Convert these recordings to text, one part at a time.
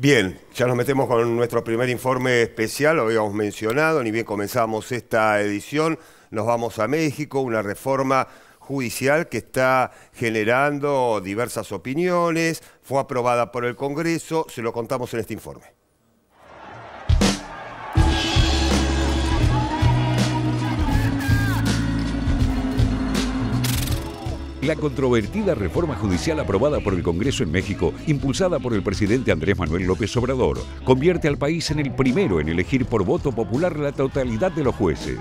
Bien, ya nos metemos con nuestro primer informe especial, lo habíamos mencionado, ni bien comenzamos esta edición, nos vamos a México, una reforma judicial que está generando diversas opiniones, fue aprobada por el Congreso, se lo contamos en este informe. La controvertida reforma judicial aprobada por el Congreso en México, impulsada por el presidente Andrés Manuel López Obrador, convierte al país en el primero en elegir por voto popular la totalidad de los jueces.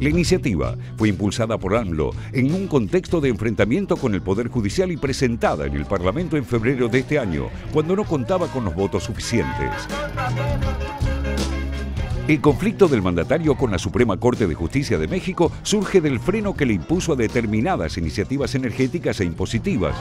La iniciativa fue impulsada por AMLO en un contexto de enfrentamiento con el Poder Judicial y presentada en el Parlamento en febrero de este año, cuando no contaba con los votos suficientes. El conflicto del mandatario con la Suprema Corte de Justicia de México surge del freno que le impuso a determinadas iniciativas energéticas e impositivas.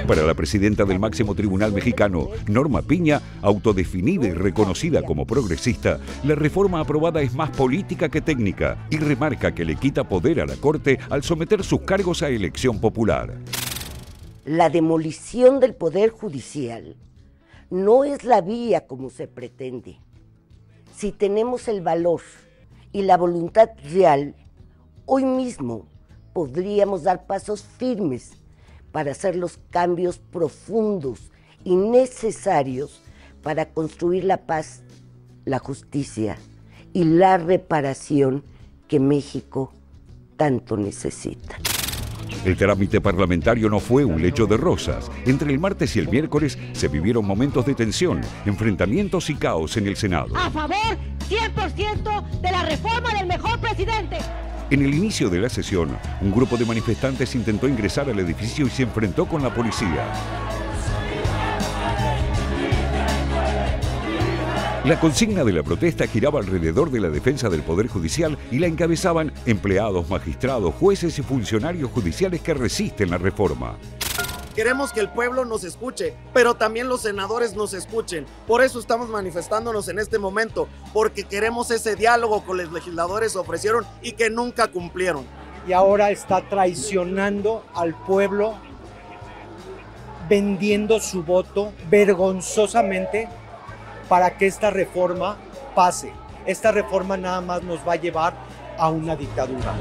Para la presidenta del máximo tribunal mexicano, Norma Piña, autodefinida y reconocida como progresista, la reforma aprobada es más política que técnica y remarca que le quita poder a la Corte al someter sus cargos a elección popular. La demolición del Poder Judicial no es la vía como se pretende. Si tenemos el valor y la voluntad real, hoy mismo podríamos dar pasos firmes para hacer los cambios profundos y necesarios para construir la paz, la justicia y la reparación que México tanto necesita. El trámite parlamentario no fue un lecho de rosas. Entre el martes y el miércoles se vivieron momentos de tensión, enfrentamientos y caos en el Senado. A favor 100% de la reforma del mejor presidente. En el inicio de la sesión, un grupo de manifestantes intentó ingresar al edificio y se enfrentó con la policía. La consigna de la protesta giraba alrededor de la defensa del Poder Judicial y la encabezaban empleados, magistrados, jueces y funcionarios judiciales que resisten la reforma. Queremos que el pueblo nos escuche, pero también los senadores nos escuchen. Por eso estamos manifestándonos en este momento, porque queremos ese diálogo que los legisladores ofrecieron y que nunca cumplieron. Y ahora está traicionando al pueblo, vendiendo su voto vergonzosamente para que esta reforma pase. Esta reforma nada más nos va a llevar a una dictadura.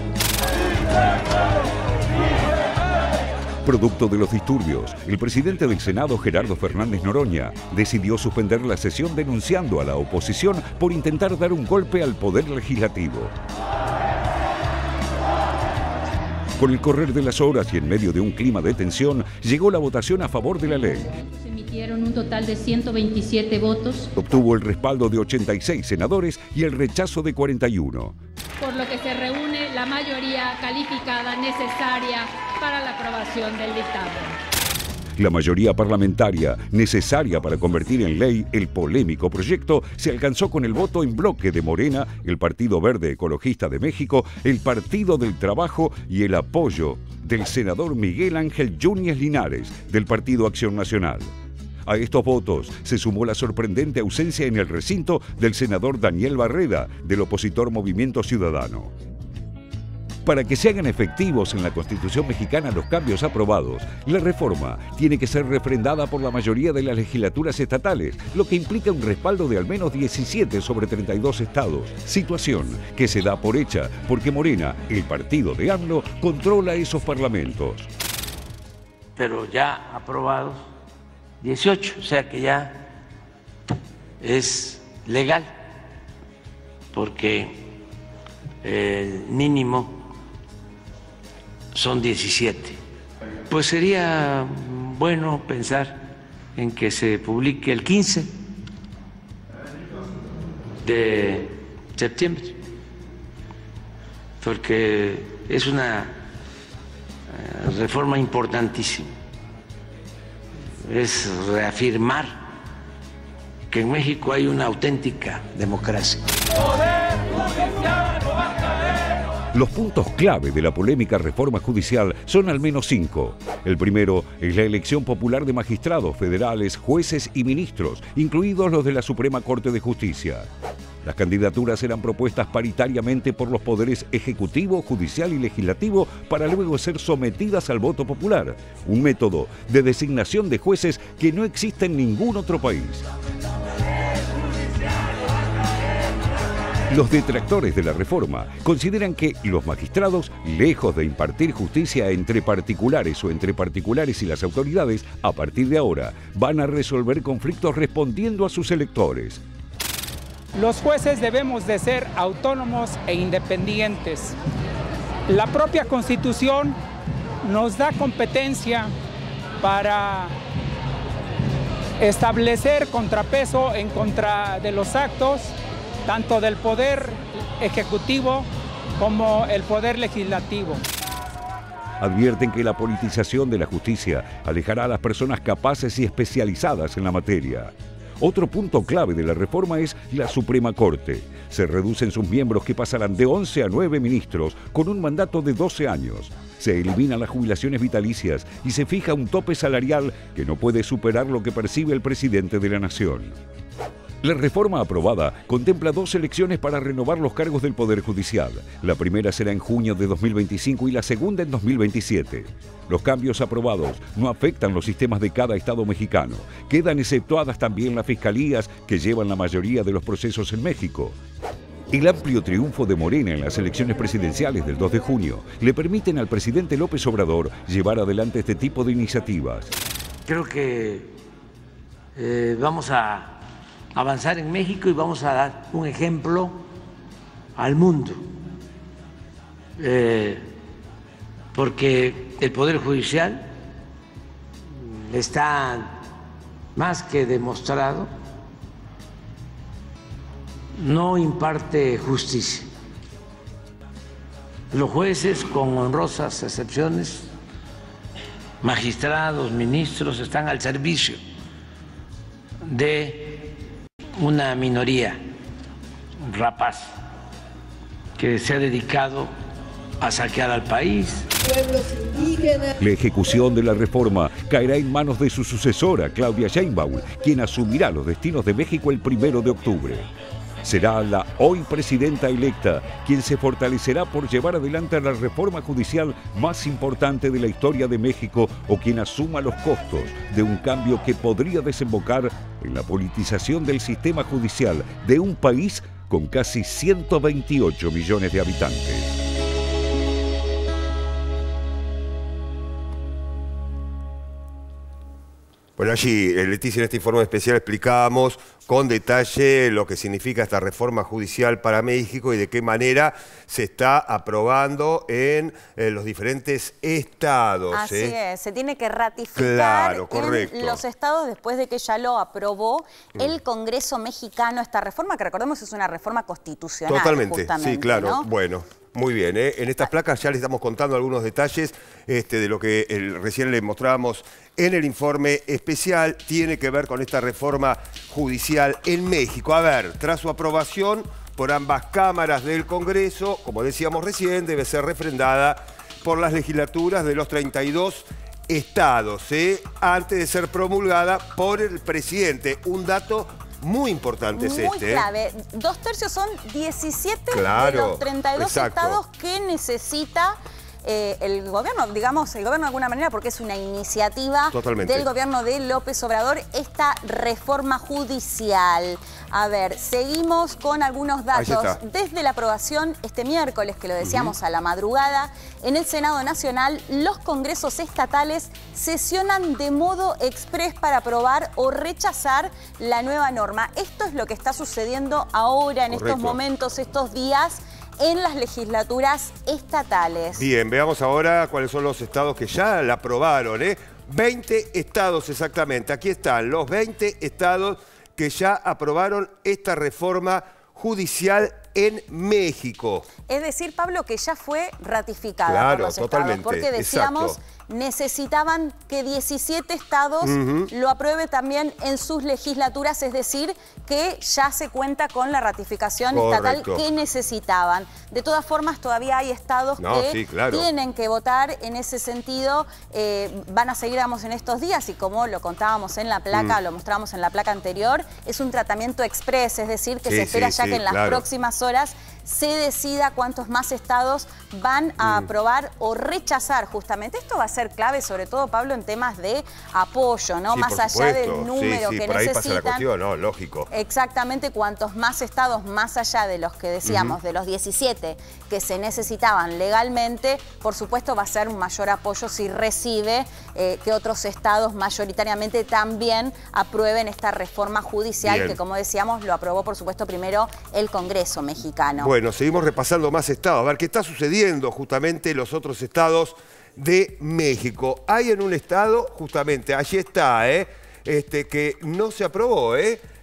Producto de los disturbios, el presidente del Senado, Gerardo Fernández Noroña, decidió suspender la sesión denunciando a la oposición por intentar dar un golpe al Poder Legislativo. Con el correr de las horas y en medio de un clima de tensión, llegó la votación a favor de la ley. Se emitieron un total de 127 votos. Obtuvo el respaldo de 86 senadores y el rechazo de 41. Por lo que se reúne la mayoría calificada necesaria para la aprobación del dictamen. La mayoría parlamentaria necesaria para convertir en ley el polémico proyecto se alcanzó con el voto en bloque de Morena, el Partido Verde Ecologista de México, el Partido del Trabajo y el apoyo del senador Miguel Ángel Yúñez Linares, del Partido Acción Nacional. A estos votos se sumó la sorprendente ausencia en el recinto del senador Daniel Barreda, del opositor Movimiento Ciudadano. Para que se hagan efectivos en la Constitución mexicana los cambios aprobados, la reforma tiene que ser refrendada por la mayoría de las legislaturas estatales, lo que implica un respaldo de al menos 17 sobre 32 estados, situación que se da por hecha porque Morena, el partido de AMLO, controla esos parlamentos. Pero ya aprobados 18, o sea que ya es legal, porque el mínimo son 17. Pues sería bueno pensar en que se publique el 15 de septiembre, porque es una reforma importantísima. Es reafirmar que en México hay una auténtica democracia. Los puntos clave de la polémica reforma judicial son al menos 5. El primero es la elección popular de magistrados federales, jueces y ministros, incluidos los de la Suprema Corte de Justicia. Las candidaturas serán propuestas paritariamente por los poderes ejecutivo, judicial y legislativo para luego ser sometidas al voto popular, un método de designación de jueces que no existe en ningún otro país. Los detractores de la reforma consideran que los magistrados, lejos de impartir justicia entre particulares o entre particulares y las autoridades, a partir de ahora van a resolver conflictos respondiendo a sus electores. Los jueces debemos de ser autónomos e independientes. La propia Constitución nos da competencia para establecer contrapeso en contra de los actos tanto del Poder Ejecutivo como el Poder Legislativo. Advierten que la politización de la justicia alejará a las personas capaces y especializadas en la materia. Otro punto clave de la reforma es la Suprema Corte. Se reducen sus miembros que pasarán de 11 a 9 ministros con un mandato de 12 años. Se eliminan las jubilaciones vitalicias y se fija un tope salarial que no puede superar lo que percibe el presidente de la Nación. La reforma aprobada contempla 2 elecciones para renovar los cargos del Poder Judicial. La primera será en junio de 2025 y la segunda en 2027. Los cambios aprobados no afectan los sistemas de cada estado mexicano. Quedan exceptuadas también las fiscalías que llevan la mayoría de los procesos en México. El amplio triunfo de Morena en las elecciones presidenciales del 2 de junio le permiten al presidente López Obrador llevar adelante este tipo de iniciativas. Creo que vamos a avanzar en México y vamos a dar un ejemplo al mundo, porque el Poder Judicial está más que demostrado, no imparte justicia. Los jueces, con honrosas excepciones, magistrados, ministros, están al servicio de una minoría rapaz que se ha dedicado a saquear al país. La ejecución de la reforma caerá en manos de su sucesora, Claudia Sheinbaum, quien asumirá los destinos de México el 1 de octubre. Será la hoy presidenta electa quien se fortalecerá por llevar adelante la reforma judicial más importante de la historia de México o quien asuma los costos de un cambio que podría desembocar en la politización del sistema judicial de un país con casi 128 millones de habitantes. Bueno, allí, Leticia, en este informe especial explicábamos con detalle lo que significa esta reforma judicial para México y de qué manera se está aprobando en los diferentes estados. Así es, se tiene que ratificar en los estados después de que ya lo aprobó el Congreso mexicano esta reforma, que recordemos es una reforma constitucional. Totalmente, sí, claro, ¿no? Bueno. Muy bien, en estas placas ya les estamos contando algunos detalles de lo que recién les mostrábamos en el informe especial. Tiene que ver con esta reforma judicial en México. A ver, tras su aprobación por ambas cámaras del Congreso, como decíamos recién, debe ser refrendada por las legislaturas de los 32 estados, antes de ser promulgada por el presidente. Un dato muy importante es muy clave. 2/3 son 17 de los 32 estados que necesita el gobierno, digamos, el gobierno de alguna manera, porque es una iniciativa del gobierno de López Obrador, esta reforma judicial. A ver, seguimos con algunos datos. Desde la aprobación este miércoles, que lo decíamos a la madrugada, en el Senado Nacional, los congresos estatales sesionan de modo exprés para aprobar o rechazar la nueva norma. Esto es lo que está sucediendo ahora, en estos momentos, estos días, en las legislaturas estatales. Bien, veamos ahora cuáles son los estados que ya la aprobaron, 20 estados exactamente. Aquí están los 20 estados que ya aprobaron esta reforma judicial en México. Es decir, Pablo, que ya fue ratificada por los estados, porque decíamos necesitaban que 17 estados lo aprueben también en sus legislaturas, es decir, que ya se cuenta con la ratificación estatal que necesitaban. De todas formas, todavía hay estados que tienen que votar. En ese sentido, van a seguir, digamos, en estos días, y como lo contábamos en la placa, lo mostramos en la placa anterior, es un tratamiento express, es decir, que se espera ya que en las próximas horas se decida cuántos más estados van a aprobar o rechazar justamente. Esto va a ser clave, sobre todo, Pablo, en temas de apoyo, ¿no? Más allá del número que por ahí necesitan. Pasa la cuestión, ¿no? Lógico. Exactamente, cuantos más estados, más allá de los que decíamos, de los 17 que se necesitaban legalmente, por supuesto va a ser un mayor apoyo si recibe que otros estados mayoritariamente también aprueben esta reforma judicial que, como decíamos, lo aprobó, por supuesto, primero el Congreso mexicano. Bueno, seguimos repasando más estados. A ver qué está sucediendo justamente en los otros estados de México. Hay en un estado, justamente, allí está, que no se aprobó,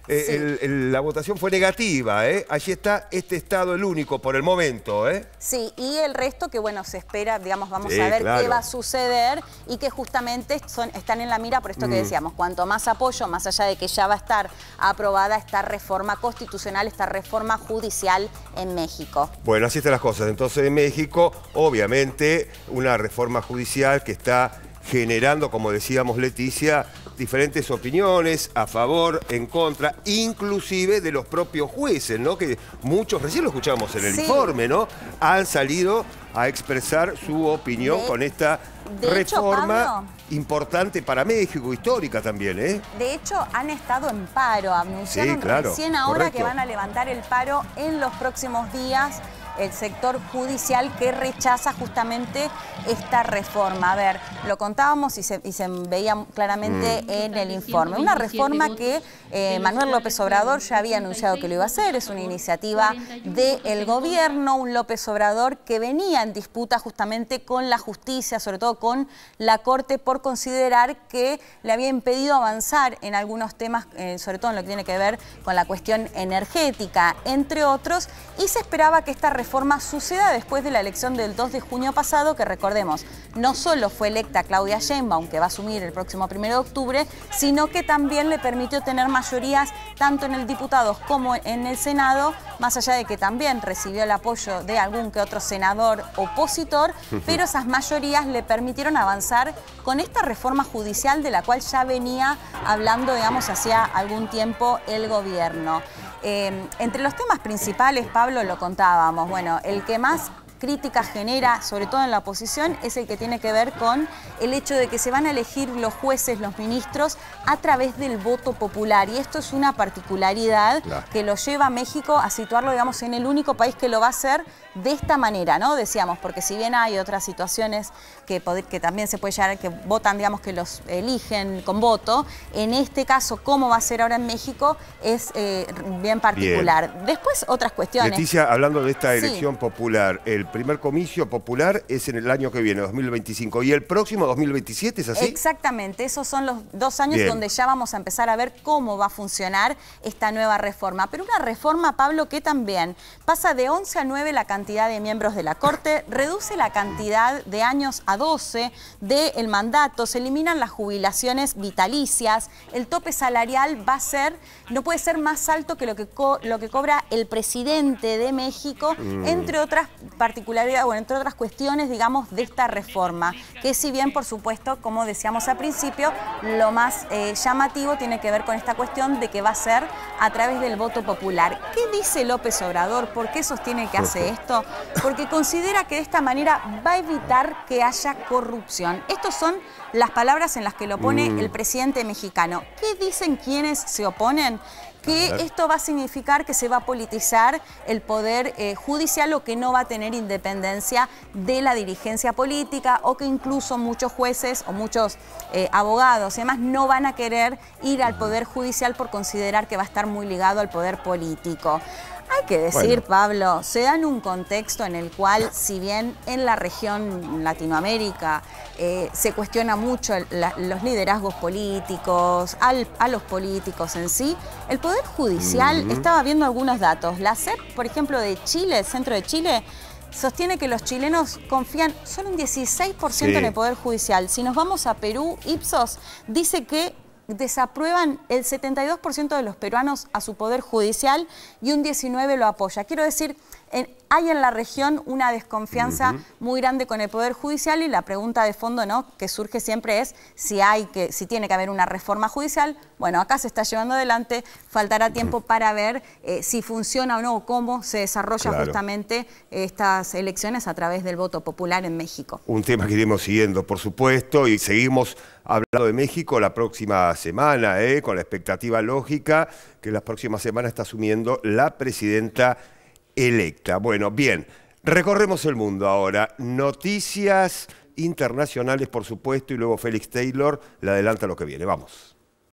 la votación fue negativa, allí está este estado, el único por el momento, Sí, y el resto que, bueno, se espera, digamos, vamos a ver qué va a suceder, y que justamente están en la mira por esto que decíamos, cuanto más apoyo, más allá de que ya va a estar aprobada esta reforma constitucional, esta reforma judicial en México. Bueno, así están las cosas. Entonces, en México, obviamente, una reforma judicial que está generando, como decíamos, Leticia, diferentes opiniones a favor, en contra, inclusive de los propios jueces, ¿no? Que muchos, recién lo escuchamos en el informe, ¿no? Han salido a expresar su opinión con esta reforma importante para México, histórica también, De hecho, han estado en paro, anunciaron recién ahora que van a levantar el paro en los próximos días, el sector judicial, que rechaza justamente esta reforma. A ver, lo contábamos y se veía claramente en el informe. Una reforma que Manuel López Obrador ya había anunciado que lo iba a hacer. Es una iniciativa del gobierno, un López Obrador que venía en disputa justamente con la justicia, sobre todo con la Corte, por considerar que le había impedido avanzar en algunos temas, sobre todo en lo que tiene que ver con la cuestión energética, entre otros, y se esperaba que esta reforma suceda después de la elección del 2 de junio pasado, que recordemos, no solo fue electa Claudia Sheinbaum, que va a asumir el próximo 1 de octubre, sino que también le permitió tener mayorías tanto en el diputados como en el Senado, más allá de que también recibió el apoyo de algún que otro senador opositor, pero esas mayorías le permitieron avanzar con esta reforma judicial de la cual ya venía hablando, digamos, hacía algún tiempo el gobierno. Entre los temas principales, Pablo, lo contábamos, bueno, el que más críticas genera, sobre todo en la oposición, es el que tiene que ver con el hecho de que se van a elegir los jueces, los ministros, a través del voto popular. Y esto es una particularidad que lo lleva a México a situarlo, digamos, en el único país que lo va a hacer de esta manera, ¿no? Decíamos, porque si bien hay otras situaciones que también se puede llegar, que votan, digamos, que los eligen con voto, en este caso, como va a ser ahora en México, es bien particular. Bien. Después, otras cuestiones. Leticia, hablando de esta elección popular, el primer comicio popular es en el año que viene, 2025, y el próximo 2027, ¿es así? Exactamente, esos son los 2 años donde ya vamos a empezar a ver cómo va a funcionar esta nueva reforma. Pero una reforma, Pablo, que también pasa de 11 a 9 la cantidad de miembros de la Corte, reduce la cantidad de años a 12 del mandato, se eliminan las jubilaciones vitalicias, el tope salarial va a ser, no puede ser más alto que lo que cobra el presidente de México, entre otras particularidades, bueno, entre otras cuestiones, digamos, de esta reforma, que si bien, por supuesto, como decíamos al principio, lo más llamativo tiene que ver con esta cuestión de que va a ser a través del voto popular. ¿Qué dice López Obrador? ¿Por qué sostiene que hace esto? Porque considera que de esta manera va a evitar que haya corrupción. Estas son las palabras en las que lo pone el presidente mexicano. ¿Qué dicen quienes se oponen? Que esto va a significar que se va a politizar el poder judicial, o que no va a tener independencia de la dirigencia política, o que incluso muchos jueces o muchos abogados y demás no van a querer ir al poder judicial por considerar que va a estar muy ligado al poder político. Hay que decir, Pablo, se da en un contexto en el cual, si bien en la región Latinoamérica se cuestiona mucho los liderazgos políticos, a los políticos en sí, el Poder Judicial, estaba viendo algunos datos, la CEP, por ejemplo, de Chile, el centro de Chile, sostiene que los chilenos confían solo un 16% en el Poder Judicial. Si nos vamos a Perú, Ipsos dice que desaprueban el 72% de los peruanos a su Poder Judicial y un 19% lo apoya. Quiero decir, hay en la región una desconfianza muy grande con el Poder Judicial y la pregunta de fondo, ¿no?, que surge siempre es si tiene que haber una reforma judicial. Bueno, acá se está llevando adelante, faltará tiempo para ver si funciona o no, o cómo se desarrolla justamente estas elecciones a través del voto popular en México. Un tema que iremos siguiendo, por supuesto, y seguimos hablando de México la próxima semana, con la expectativa lógica que la próxima semana está asumiendo la presidenta electa. Bueno, bien, recorremos el mundo ahora. Noticias internacionales, por supuesto, y luego Félix Taylor le adelanta lo que viene. Vamos.